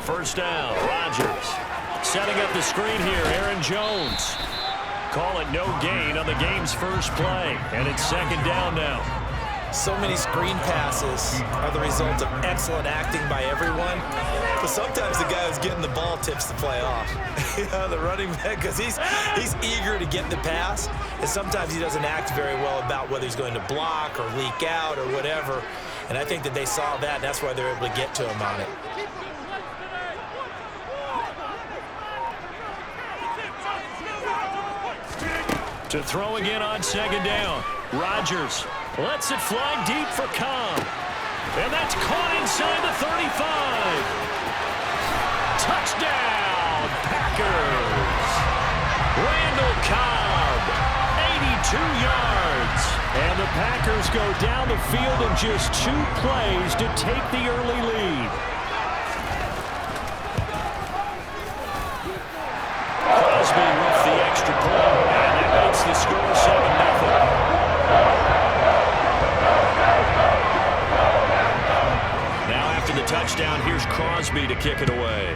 first down. Rodgers setting up the screen here. Aaron Jones. Call it no gain on the game's first play. And it's second down now. So many screen passes are the result of excellent acting by everyone. But sometimes the guy who's getting the ball tips the play off. The running back, because he's eager to get the pass. And sometimes he doesn't act very well about whether he's going to block or leak out or whatever. And I think that they saw that, and that's why they're able to get to him on it. To throw again on second down. Rodgers lets it fly deep for Cobb. And that's caught inside the 35. Touchdown, Packers. Randall Cobb, 82 yards. And the Packers go down the field in just 2 plays to take the early lead. Crosby with the extra point, and that makes the score 7-0. Now after the touchdown, here's Crosby to kick it away.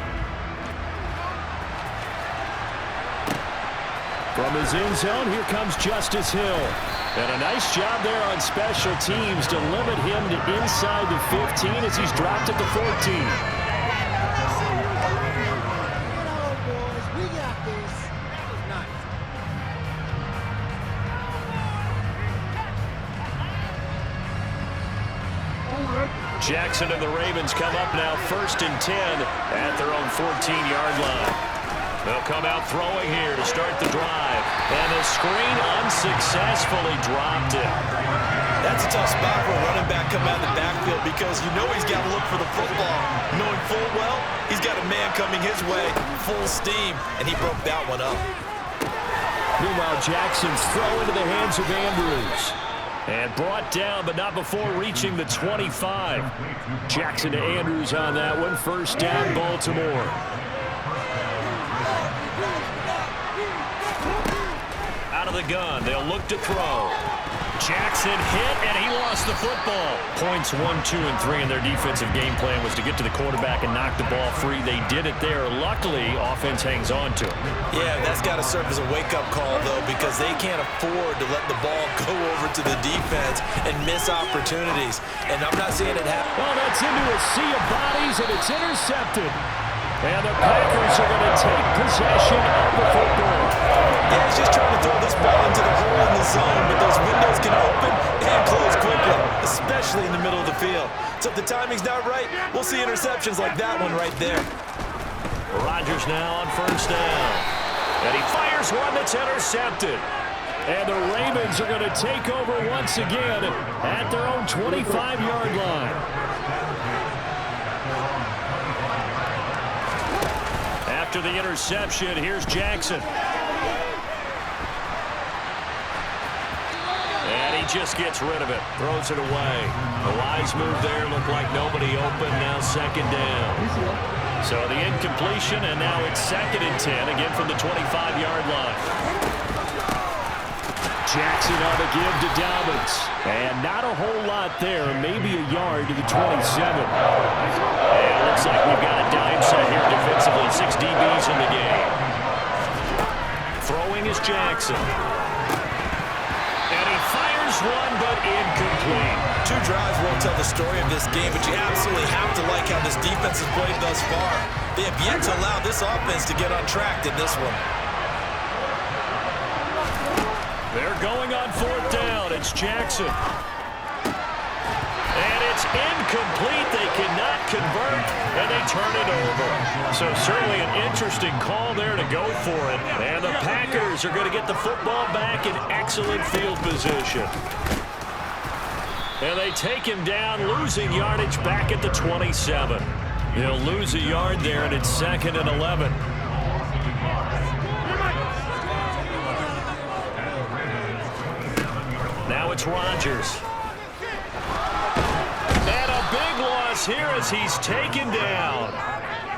From his end zone, here comes Justice Hill. And a nice job there on special teams to limit him to inside the 15 as he's dropped at the 14. Jackson and the Ravens come up now 1st and 10 at their own 14-yard line. They'll come out throwing here to start the drive. And the screen unsuccessfully dropped it. That's a tough spot for a running back coming out of the backfield because you know he's got to look for the football. Knowing full well, he's got a man coming his way, full steam, and he broke that one up. Meanwhile, Jackson's throw into the hands of Andrews. And brought down, but not before reaching the 25. Jackson to Andrews on that one. First down, Baltimore. Out of the gun, they'll look to throw. Jackson hit, and he lost the football. Points 1, 2, and 3 in their defensive game plan was to get to the quarterback and knock the ball free. They did it there. Luckily, offense hangs on to it. Yeah, that's got to serve as a wake-up call, though, because they can't afford to let the ball go over to the defense and miss opportunities. And I'm not seeing it happen. Well, that's into a sea of bodies, and it's intercepted. And the Packers are going to take possession of the football. Yeah, he's just trying to throw this ball into the hole in the zone, but those windows can open and close quickly, especially in the middle of the field. So if the timing's not right, we'll see interceptions like that one right there. Rodgers now on first down. And he fires one that's intercepted. And the Ravens are going to take over once again at their own 25-yard line. After the interception, here's Jackson. And he just gets rid of it. Throws it away. The wise move there. Looked like nobody open. Now second down. So the incompletion, and now it's 2nd and 10. Again from the 25-yard line. Jackson on the give to Dobbins. And not a whole lot there. Maybe a yard to the 27. And it looks like we've got a dime set here defensively. 6 DBs in the game. Throwing is Jackson. And he fires one, but incomplete. 2 drives won't tell the story of this game, but you absolutely have to like how this defense has played thus far. They have yet to allow this offense to get on track in this one. They're going on 4th down. It's Jackson. And it's incomplete. They cannot convert, and they turn it over. So certainly an interesting call there to go for it. And the Packers are going to get the football back in excellent field position. And they take him down, losing yardage back at the 27. They'll lose a yard there, and it's 2nd and 11. Now it's Rodgers. And a big loss here as he's taken down.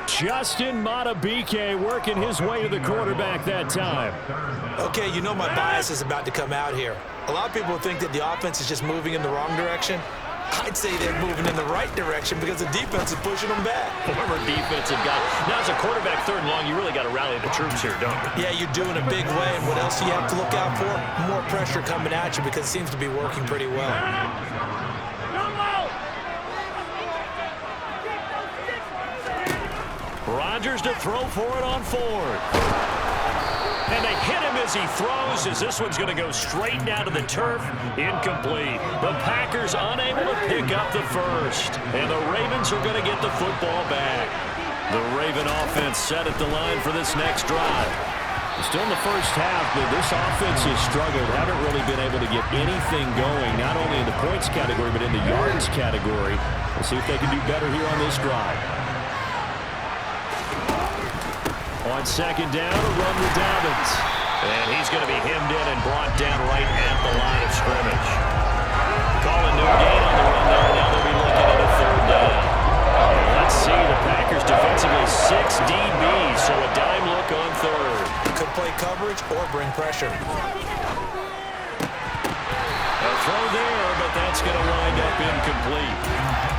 Justin Madubuike working his way to the quarterback that time. Okay, you know my bias is about to come out here. A lot of people think that the offense is just moving in the wrong direction. I'd say they're moving in the right direction because the defense is pushing them back. Former defensive guy. Now, as a quarterback, 3rd and long, you really got to rally the troops here, don't you? Yeah, you're doing a big way, and what else do you have to look out for? More pressure coming at you because it seems to be working pretty well. Rodgers to throw for it on 4th. And they hit him as he throws, as this one's going to go straight down to the turf. Incomplete. The Packers unable to pick up the first. And the Ravens are going to get the football back. The Raven offense set at the line for this next drive. Still in the first half, but this offense has struggled. Haven't really been able to get anything going, not only in the points category, but in the yards category. We'll see if they can do better here on this drive. On 2nd down, a run with Dobbins. And he's going to be hemmed in and brought down right at the line of scrimmage. Calling no gain on the run there. Now they'll be looking at a 3rd down. And let's see, the Packers defensively 6 DBs, so a dime look on 3rd. Could play coverage or bring pressure. A throw there, but that's going to wind up incomplete.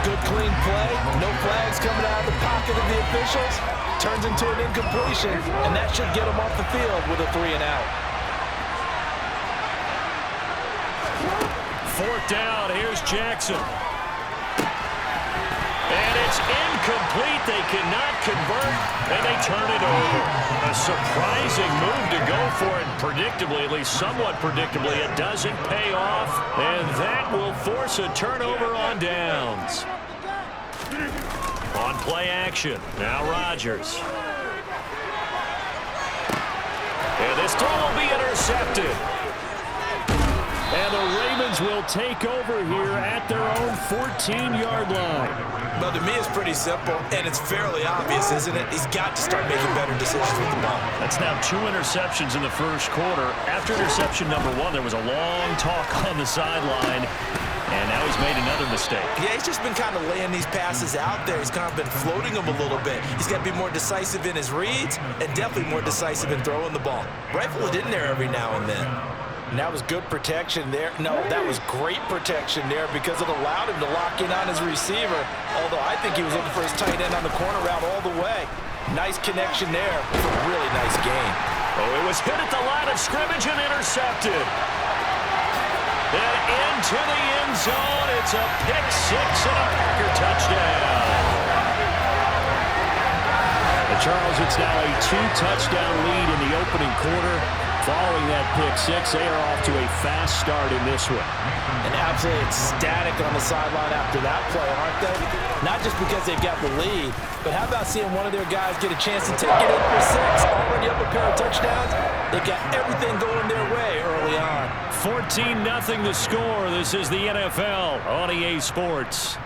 Good clean play. No flags coming out of the pocket of the officials. Turns into an incompletion, and that should get him off the field with a 3 and out. 4th down, here's Jackson. And it's incomplete. They cannot convert, and they turn it over. A surprising move to go for it, predictably, at least somewhat predictably. It doesn't pay off, and that will force a turnover on downs. On play action, now Rodgers. And this throw will be intercepted. And the Ravens will take over here at their own 14-yard line. Well, to me, it's pretty simple, and it's fairly obvious, isn't it? He's got to start making better decisions with the ball. That's now 2 interceptions in the first quarter. After interception number 1, there was a long talk on the sideline. And now he's made another mistake. Yeah, he's just been kind of laying these passes out there. He's kind of been floating them a little bit. He's got to be more decisive in his reads and definitely more decisive in throwing the ball. Rifle it in there every now and then. And that was good protection there. No, that was great protection there because it allowed him to lock in on his receiver. Although I think he was looking for his tight end on the corner route all the way. Nice connection there. It was a really nice game. Oh, it was hit at the line of scrimmage and intercepted. And into the end zone, it's a pick-6 and a Packer touchdown. And Charles, it's now a 2-touchdown lead in the opening quarter. Following that pick-6, they are off to a fast start in this one. And absolutely ecstatic on the sideline after that play, aren't they? Not just because they've got the lead, but how about seeing one of their guys get a chance to take it in for 6, already up a pair of touchdowns? They've got everything going their way early on. 14-0 the score. This is the NFL on EA Sports.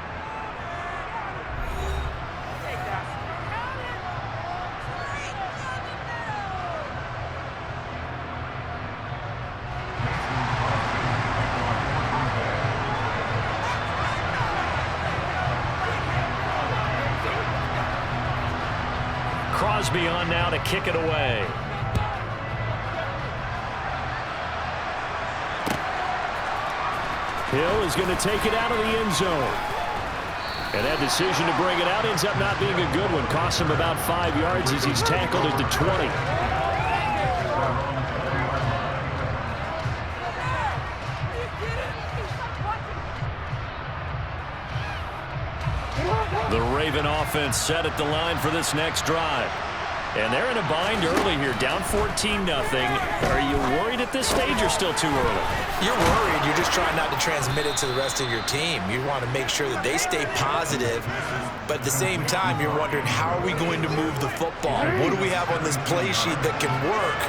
Crosby on now to kick it away. Hill is going to take it out of the end zone. And that decision to bring it out ends up not being a good one. Costs him about 5 yards as he's tackled at the 20. The Raven offense set at the line for this next drive. And they're in a bind early here, down 14-0. Are you worried at this stage or still too early? You're worried. You're just trying not to transmit it to the rest of your team. You want to make sure that they stay positive, but at the same time, you're wondering, how are we going to move the football? What do we have on this play sheet that can work?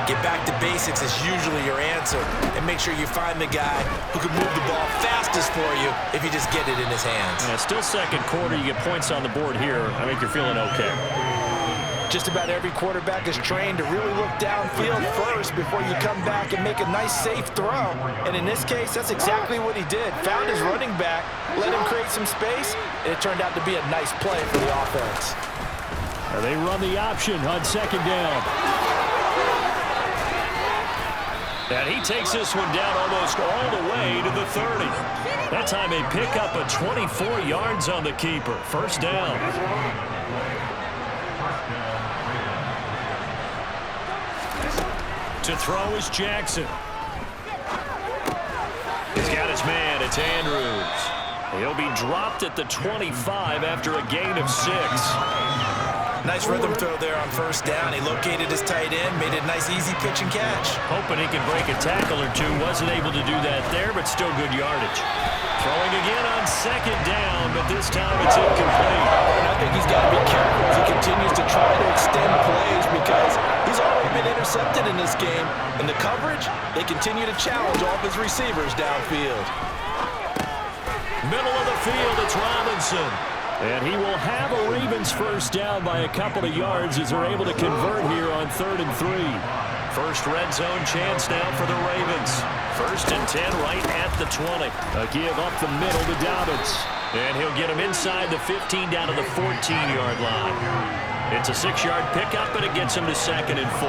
Get back to basics is usually your answer, and make sure you find the guy who can move the ball fastest for you if you just get it in his hands. Yeah, still second quarter. You get points on the board here. I think you're feeling okay. Just about every quarterback is trained to really look downfield first before you come back and make a nice, safe throw. And in this case, that's exactly what he did. Found his running back, let him create some space, and it turned out to be a nice play for the offense. They run the option on second down. And he takes this one down almost all the way to the 30. That time they pick up a 24 yards on the keeper. First down. To throw is Jackson. He's got his man. It's Andrews. He'll be dropped at the 25 after a gain of 6. Nice rhythm throw there on first down. He located his tight end, made it a nice, easy pitch and catch. Hoping he can break a tackle or two. Wasn't able to do that there, but still good yardage. Throwing again on second down, but this time it's incomplete. And I think he's got to be careful as he continues to try to extend plays because he's already been intercepted in this game. And the coverage, they continue to challenge all of his receivers downfield. Middle of the field, it's Robinson. And he will have a Ravens first down by a couple of yards as they're able to convert here on 3rd and 3. First red zone chance now for the Ravens. 1st and 10 right at the 20. A give up the middle to Dobbins. And he'll get him inside the 15 down to the 14-yard line. It's a 6-yard pickup, and it gets him to 2nd and 4.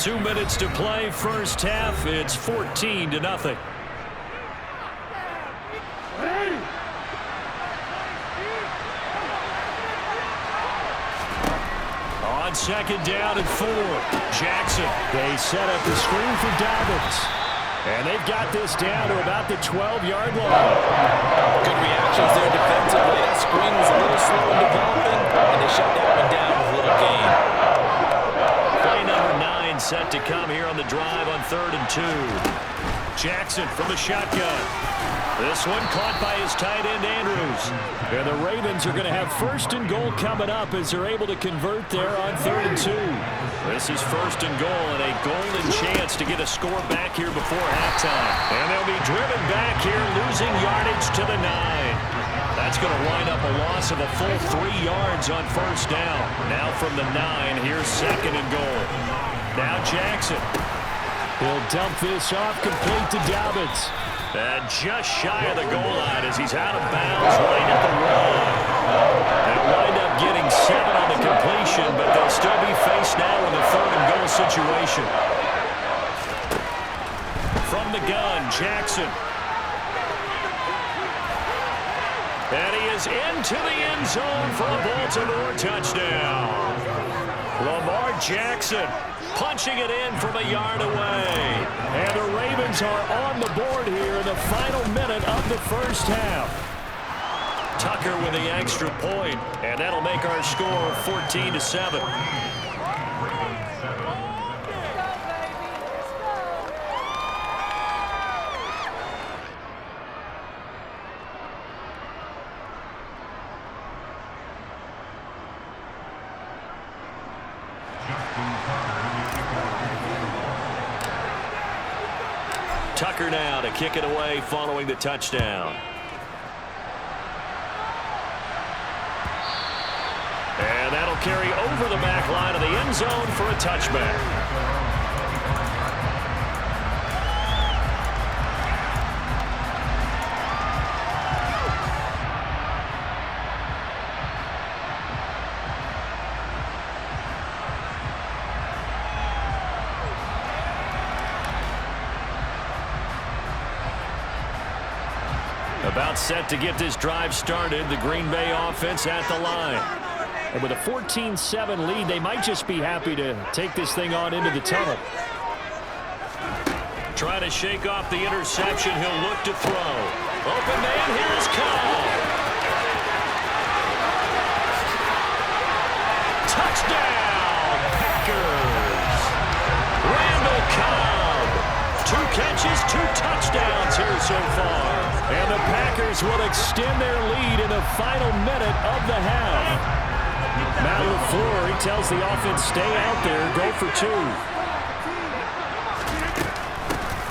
2 minutes to play, first half. It's 14-0. On 2nd down and 4. Jackson. They set up the screen for Dobbins. And they've got this down to about the 12-yard line. Good reactions there defensively. That screen was a little slow in developing, and they shut that one down with a little gain. Play number 9 set to come here on the drive on 3rd and 2. Jackson from the shotgun. This one caught by his tight end, Andrews. And the Ravens are going to have 1st and goal coming up as they're able to convert there on 3rd and 2. This is 1st and goal and a golden chance to get a score back here before halftime. And they'll be driven back here, losing yardage to the 9. That's going to wind up a loss of a full 3 yards on first down. Now from the 9, here's 2nd and goal. Now Jackson. He'll dump this off complete to Dobbins. And just shy of the goal line as he's out of bounds right at the 1. They'll wind up getting 7 on the completion, but they'll still be faced now with a 3rd and goal situation. From the gun, Jackson. And he is into the end zone for a Baltimore touchdown. Lamar Jackson punching it in from a yard away. And the Ravens are on the board here in the final minute of the first half. Tucker with the extra point, and that'll make our score 14-7. Tucker now to kick it away following the touchdown. And that'll carry over the back line of the end zone for a touchback. About set to get this drive started, the Green Bay offense at the line. And with a 14-7 lead, they might just be happy to take this thing on into the tunnel. Trying to shake off the interception, he'll look to throw. Open man, here's Cobb. Touchdown, Packers. Randall Cobb. 2 catches, 2 touchdowns here so far. And the Packers will extend their lead in the final minute of the half. Matt LaFleur, he tells the offense, stay out there, go for 2.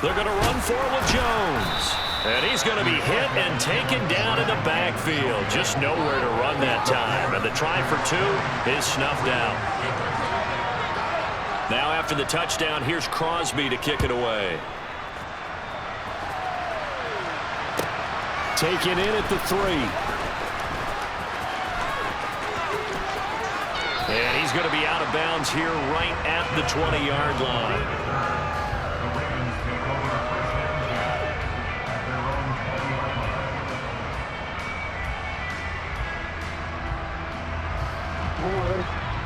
They're going to run for it with Jones. And he's going to be hit and taken down in the backfield. Just nowhere to run that time. And the try for 2 is snuffed out. Now after the touchdown, here's Crosby to kick it away. Taken in at the 3. And he's going to be out of bounds here right at the 20-yard line.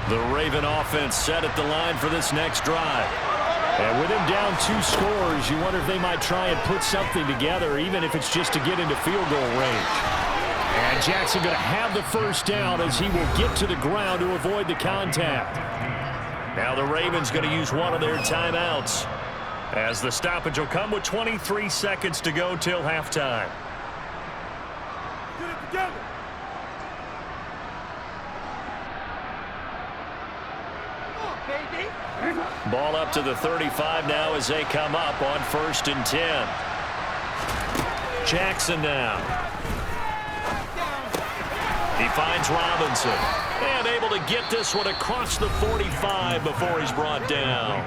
The Raven offense set at the line for this next drive. And with him down 2 scores, you wonder if they might try and put something together, even if it's just to get into field goal range. And Jackson going to have the first down as he will get to the ground to avoid the contact. Now the Ravens going to use one of their timeouts, as the stoppage will come with 23 seconds to go till halftime. Get it together. Ball up to the 35 now as they come up on 1st and 10. Jackson now. He finds Robinson. And able to get this one across the 45 before he's brought down.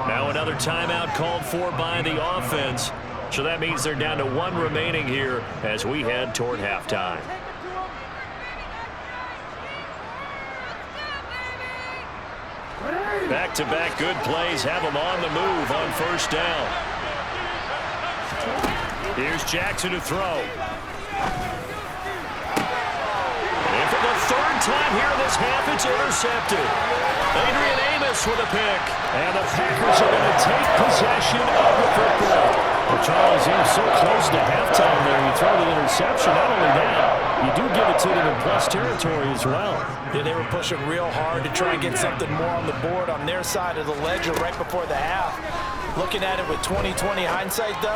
Now another timeout called for by the offense. So that means they're down to 1 remaining here as we head toward halftime. Back-to-back good plays have them on the move on 1st down. Here's Jackson to throw. And for the 3rd time here in this half, it's intercepted. Adrian Amos with a pick. And the Packers are going to take possession of the football. Well, Charles, you're so close to halftime there. You throw the interception. Not only that, you do give it to them in plus territory as well. Yeah, they were pushing real hard to try and get something more on the board on their side of the ledger right before the half. Looking at it with 20/20 hindsight, though,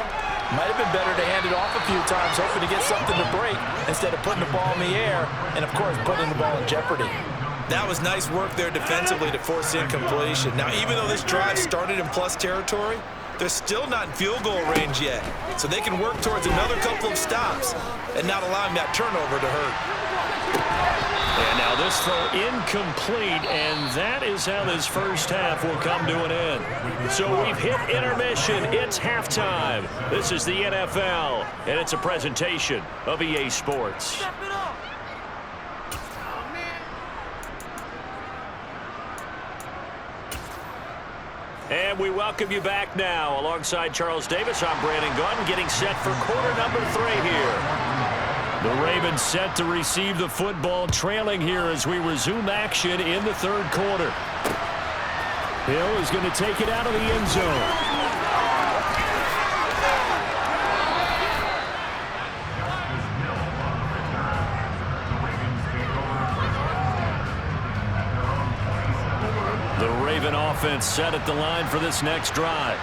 might have been better to hand it off a few times, hoping to get something to break instead of putting the ball in the air and, of course, putting the ball in jeopardy. That was nice work there defensively to force the incompletion. Now, even though this drive started in plus territory, they're still not in field goal range yet, so they can work towards another couple of stops and not allowing that turnover to hurt. And now this throw incomplete, and that is how this first half will come to an end. So we've hit intermission. It's halftime. This is the NFL, and it's a presentation of EA Sports. And we welcome you back now. Alongside Charles Davis, I'm Brandon Gunn, getting set for quarter number 3 here. The Ravens set to receive the football, trailing here as we resume action in the 3rd quarter. Hill is going to take it out of the end zone. The Raven offense set at the line for this next drive.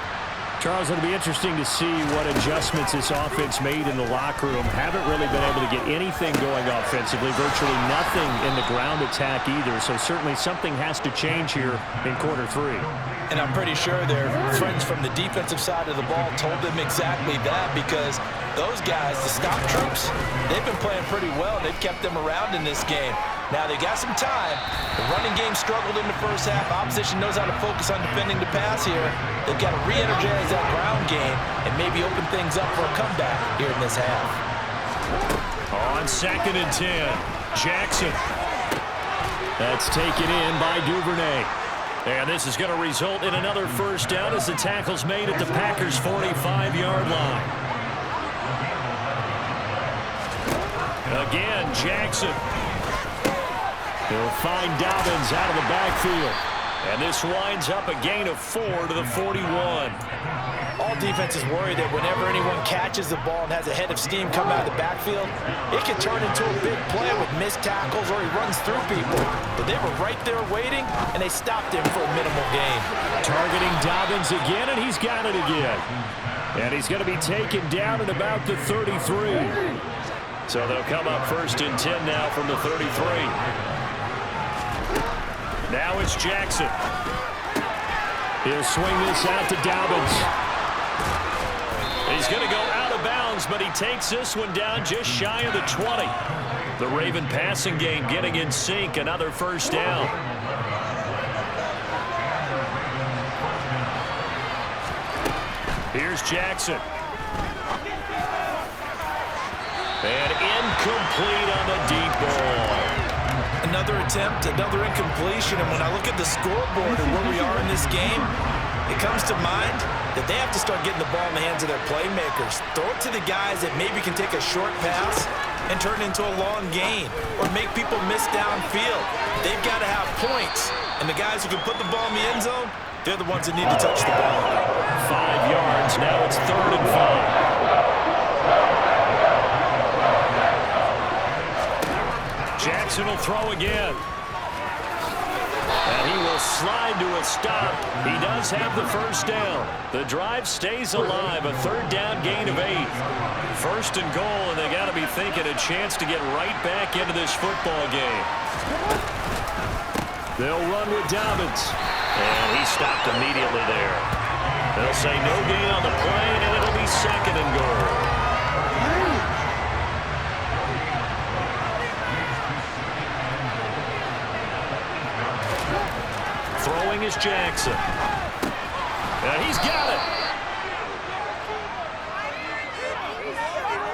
Charles, it'll be interesting to see what adjustments this offense made in the locker room. Haven't really been able to get anything going offensively, virtually nothing in the ground attack either. So certainly something has to change here in quarter 3. And I'm pretty sure their friends from the defensive side of the ball told them exactly that, because those guys, the stop troops, they've been playing pretty well. They've kept them around in this game. Now they got some time. The running game struggled in the first half. Opposition knows how to focus on defending the pass here. They've got to re-energize that ground game and maybe open things up for a comeback here in this half. On 2nd and 10, Jackson. That's taken in by Duvernay. And this is going to result in another first down as the tackle's made at the Packers' 45-yard line. Again, Jackson. He'll find Dobbins out of the backfield. And this winds up a gain of 4 to the 41. All defenses worry that whenever anyone catches the ball and has a head of steam come out of the backfield, it can turn into a big play with missed tackles or he runs through people. But they were right there waiting, and they stopped him for a minimal gain. Targeting Dobbins again, and he's got it again. And he's going to be taken down at about the 33. So they'll come up 1st and 10 now from the 33. Now it's Jackson. He'll swing this out to Dobbins. He's going to go out of bounds, but he takes this one down just shy of the 20. The Raven passing game getting in sync. Another first down. Here's Jackson. And incomplete on the deep ball. Another attempt, another incompletion, and when I look at the scoreboard and where we are in this game, it comes to mind that they have to start getting the ball in the hands of their playmakers. Throw it to the guys that maybe can take a short pass and turn it into a long gain or make people miss downfield. They've got to have points, and the guys who can put the ball in the end zone, they're the ones that need to touch the ball. 5 yards. Now it's 3rd and 5. Jackson will throw again. And he will slide to a stop. He does have the first down. The drive stays alive. A 3rd down gain of 8. 1st and goal, and they got to be thinking a chance to get right back into this football game. They'll run with Dobbins. And he stopped immediately there. They'll say no gain on the play, and it'll be 2nd and goal. Throwing is Jackson. And he's got it.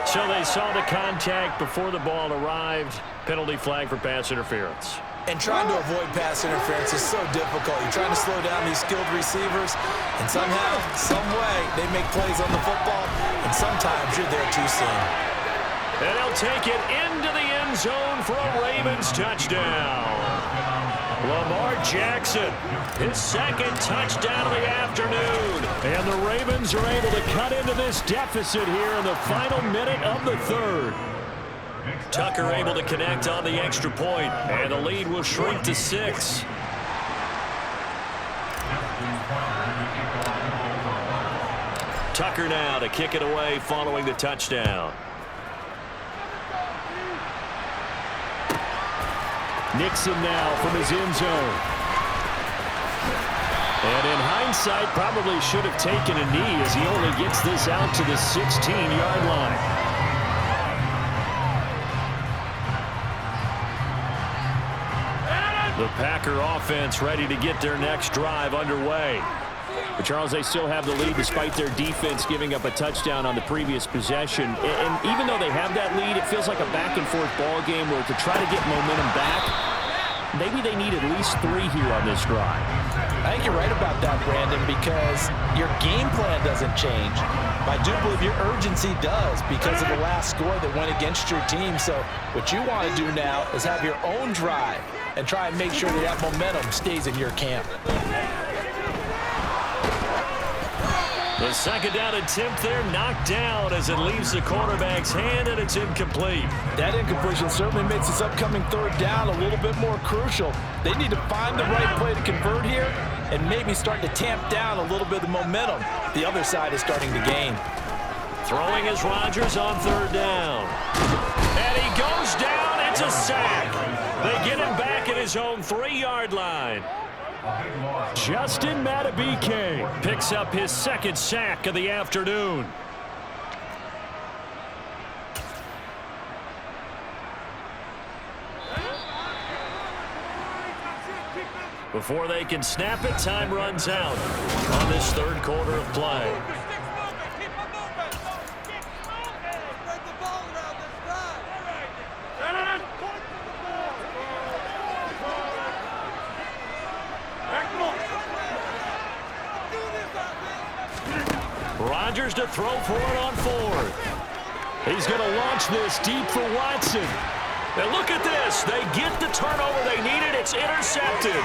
So they saw the contact before the ball arrived. Penalty flag for pass interference. And trying to avoid pass interference is so difficult. You're trying to slow down these skilled receivers, and somehow, some way, they make plays on the football, and sometimes you're there too soon. And they'll take it into the end zone for a Ravens touchdown. Lamar Jackson, his 2nd touchdown of the afternoon. And the Ravens are able to cut into this deficit here in the final minute of the 3rd. Tucker able to connect on the extra point, and the lead will shrink to 6. Tucker now to kick it away following the touchdown. Nixon now from his end zone. And in hindsight, probably should have taken a knee as he only gets this out to the 16-yard line. The Packer offense ready to get their next drive underway. But Charles, they still have the lead despite their defense giving up a touchdown on the previous possession. And even though they have that lead, it feels like a back-and-forth ball game where to try to get momentum back, maybe they need at least 3 here on this drive. I think you're right about that, Brandon, because your game plan doesn't change. I do believe your urgency does because of the last score that went against your team. So what you want to do now is have your own drive and try and make sure that that momentum stays in your camp. The 2nd down attempt there knocked down as it leaves the quarterback's hand, and it's incomplete. That incompletion certainly makes this upcoming 3rd down a little bit more crucial. They need to find the right play to convert here and maybe start to tamp down a little bit of the momentum the other side is starting to gain. Throwing is Rodgers on 3rd down. And he goes down. It's a sack. They get him back at his own 3-yard line. Justin Madubuike picks up his 2nd sack of the afternoon. Before they can snap it, time runs out on this 3rd quarter of play. Rodgers to throw for it on 4th. He's going to launch this deep for Watson. And look at this. They get the turnover they needed. It's intercepted.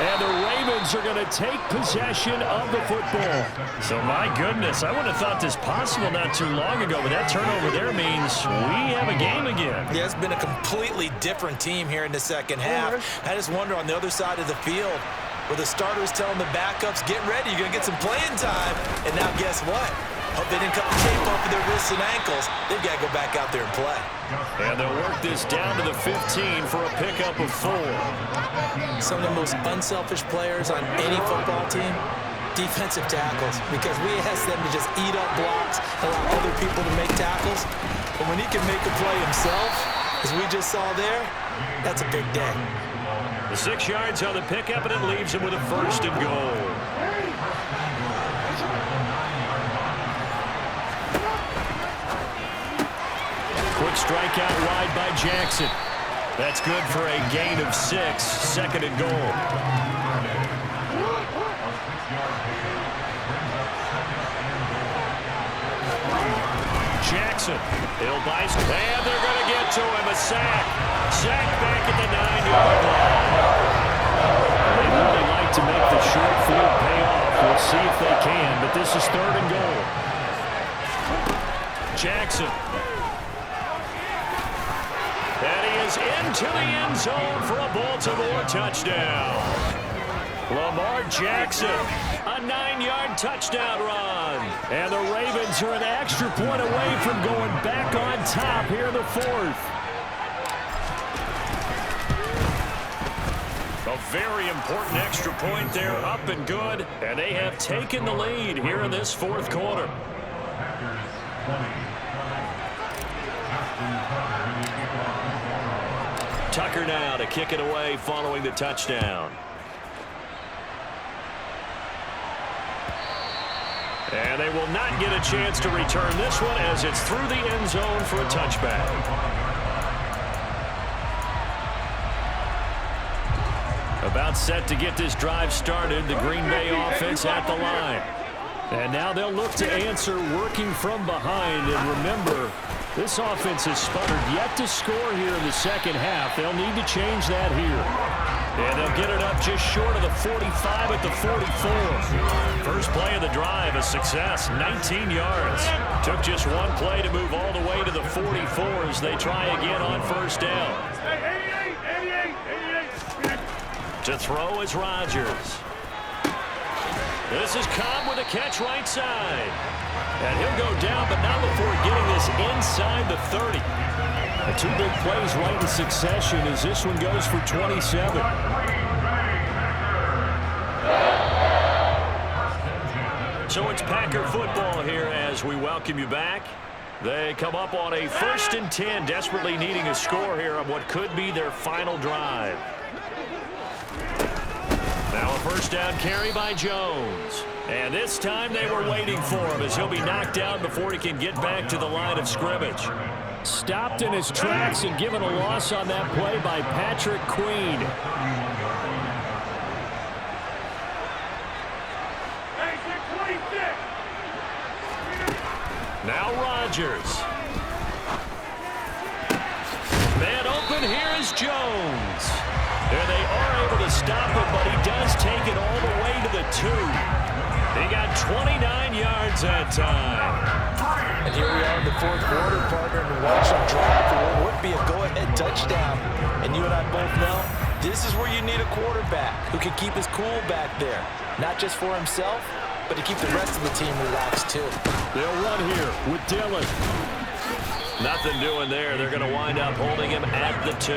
And the Ravens are going to take possession of the football. So, my goodness, I wouldn't have thought this possible not too long ago, but that turnover there means we have a game again. Yeah, it's been a completely different team here in the 2nd half. I just wonder on the other side of the field, where the starters telling the backups, get ready, you're going to get some playing time. And now guess what? Hope they didn't cut the tape off of their wrists and ankles. They've got to go back out there and play. And they'll work this down to the 15 for a pickup of 4. Some of the most unselfish players on any football team, defensive tackles, because we ask them to just eat up blocks, allow other people to make tackles. But when he can make a play himself, as we just saw there, that's a big day. The 6 yards on the pickup, and it leaves him with a 1st and goal. Quick strike out wide by Jackson. That's good for a gain of 6, 2nd and goal. Jackson. He'll buy, and they're going to get to him. A sack. Sack back at the 9-yard line. They really like to make the short field pay off. We'll see if they can, but this is 3rd and goal. Jackson. And he is into the end zone for a Baltimore touchdown. Lamar Jackson, a 9-yard touchdown run. And the Ravens are an extra point away from going back on top here in the 4th. A very important extra point there, up and good. And they have taken the lead here in this 4th quarter. Tucker now to kick it away following the touchdown. And they will not get a chance to return this one as it's through the end zone for a touchback. About set to get this drive started, the Green Bay offense at the line. And now they'll look to answer working from behind. And remember, this offense has sputtered yet to score here in the second half. They'll need to change that here. And they'll get it up just short of the 45 at the 44. First play of the drive, a success, 19 yards. Took just one play to move all the way to the 44 as they try again on first down. To throw is Rodgers. This is Cobb with a catch right side. And he'll go down, but not before getting this inside the 30. The 2 big plays right in succession as this one goes for 27. So it's Packer football here as we welcome you back. They come up on a 1st and 10, desperately needing a score here on what could be their final drive. Now a first down carry by Jones. And this time they were waiting for him as he'll be knocked down before he can get back to the line of scrimmage. Stopped in his tracks and given a loss on that play by Patrick Queen. Now Rodgers. Man open, here is Jones. There they are able to stop him, but he does take it all the way to the 2. He got 29 yards that time. And here we are in the 4th quarter, partner, and watch them drive for what would be a go-ahead touchdown. And you and I both know this is where you need a quarterback who can keep his cool back there. Not just for himself, but to keep the rest of the team relaxed too. They'll run here with Dillon. Nothing doing there. They're going to wind up holding him at the 2.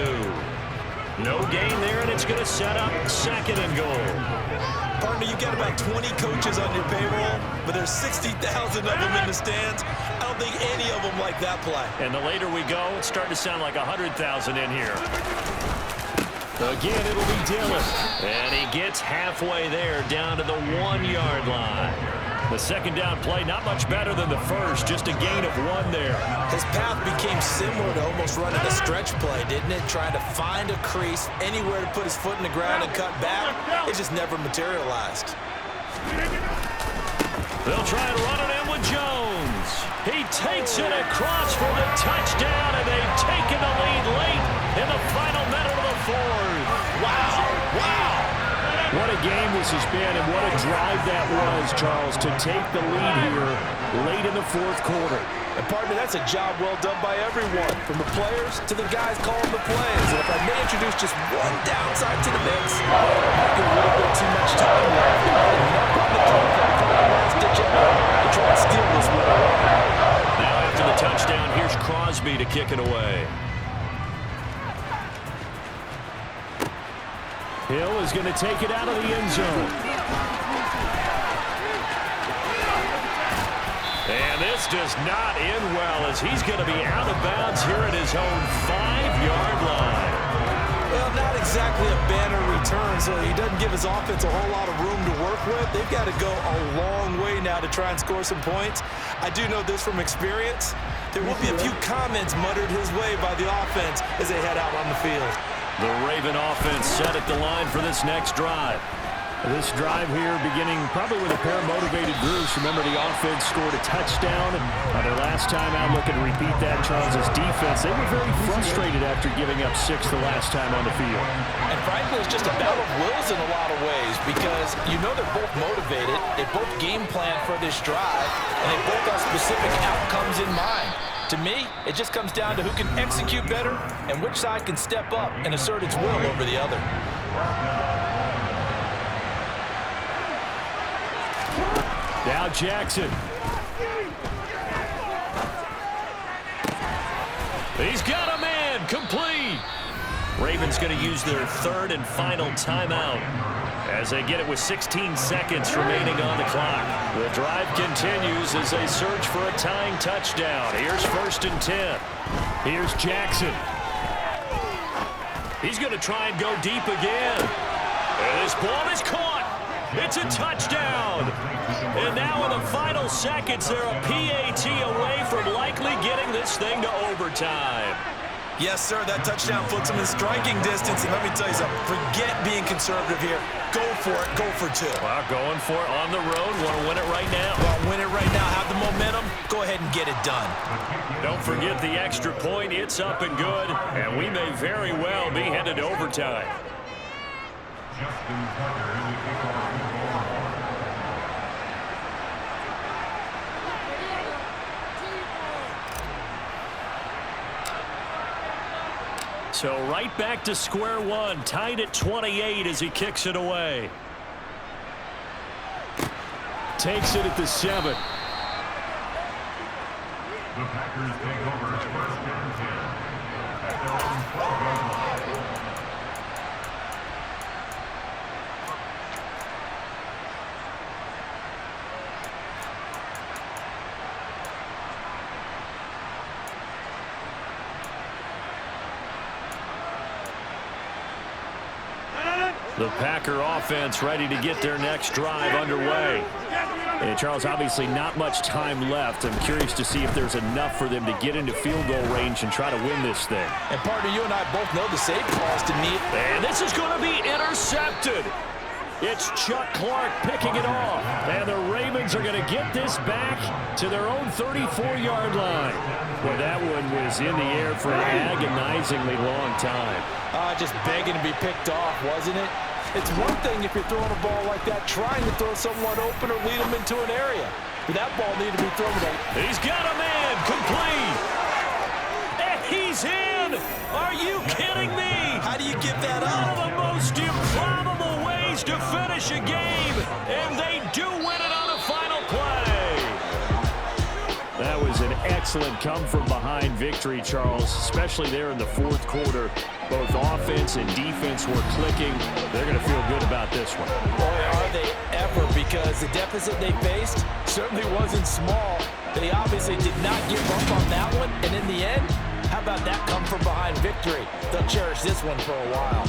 No gain there, and it's going to set up 2nd and goal. Partner, you've got about 20 coaches on your payroll, but there's 60,000 of them in the stands. I don't think any of them like that play. And the later we go, it's starting to sound like 100,000 in here. Again, it'll be Dillon. And he gets halfway there down to the 1-yard line. The second down play, not much better than the first, just a gain of 1 there. His path became similar to almost running a stretch play, didn't it? Trying to find a crease, anywhere to put his foot in the ground and cut back. It just never materialized. They'll try to run it in with Jones. He takes it across for the touchdown, and they've taken the lead late in the final minute of the 4th. Wow! Wow! What a game this has been, and what a drive that was, Charles, to take the lead here late in the 4th quarter. And partner, that's a job well done by everyone, from the players to the guys calling the plays. And if I may introduce just one downside to the mix, a little bit too much time left. Enough on the play clock for the last-ditch effort to try and steal this one away. Now after the touchdown, here's Crosby to kick it away. Hill is going to take it out of the end zone. And this does not end well as he's going to be out of bounds here at his own 5-yard line. Well, not exactly a banner return, so he doesn't give his offense a whole lot of room to work with. They've got to go a long way now to try and score some points. I do know this from experience. There will be a few comments muttered his way by the offense as they head out on the field. The Raven offense set at the line for this next drive. This drive here beginning probably with a pair of motivated groups. Remember, the offense scored a touchdown. Their last time out, looking to repeat that, Charles' defense. They were very frustrated after giving up 6 the last time on the field. And frankly, it's just a battle of wills in a lot of ways because you know they're both motivated. They both game plan for this drive, and they both have specific outcomes in mind. To me, it just comes down to who can execute better and which side can step up and assert its will over the other. Now Jackson. He's got a man, complete. Ravens going to use their 3rd and final timeout as they get it with 16 seconds remaining on the clock. The drive continues as they search for a tying touchdown. Here's 1st and 10. Here's Jackson. He's going to try and go deep again. And this ball is caught. It's a touchdown. And now in the final seconds, they're a PAT away from likely getting this thing to overtime. Yes, sir, that touchdown puts them in striking distance. And let me tell you something, forget being conservative here. Go for it, go for 2. Well, going for it on the road. Want to win it right now. Well, win it right now, have the momentum. Go ahead and get it done. Don't forget the extra point. It's up and good. And we may very well be headed to overtime. So right back to square one, tied at 28 as he kicks it away. Takes it at the 7. The Packers take over 1st and 10. The Packer offense ready to get their next drive underway. And Charles, obviously not much time left. I'm curious to see if there's enough for them to get into field goal range and try to win this thing. And partner, you and I both know the safe calls to me. And this is going to be intercepted. It's Chuck Clark picking it off. And the Ravens are going to get this back to their own 34-yard line. Well, that one was in the air for an agonizingly long time. Just begging to be picked off, wasn't it? It's one thing if you're throwing a ball like that, trying to throw someone open or lead them into an area. But that ball needed to be thrown to. He's got a man, complete. And he's in. Are you kidding me? How do you give that One up? of the most improbable ways to finish a game, and they do win it on the final play. That was an excellent come-from-behind victory, Charles, especially there in the 4th quarter. Both offense and defense were clicking. They're going to feel good about this one. Boy, are they ever, because the deficit they faced certainly wasn't small. They obviously did not give up on that one, and in the end, how about that come-from-behind victory? They'll cherish this one for a while.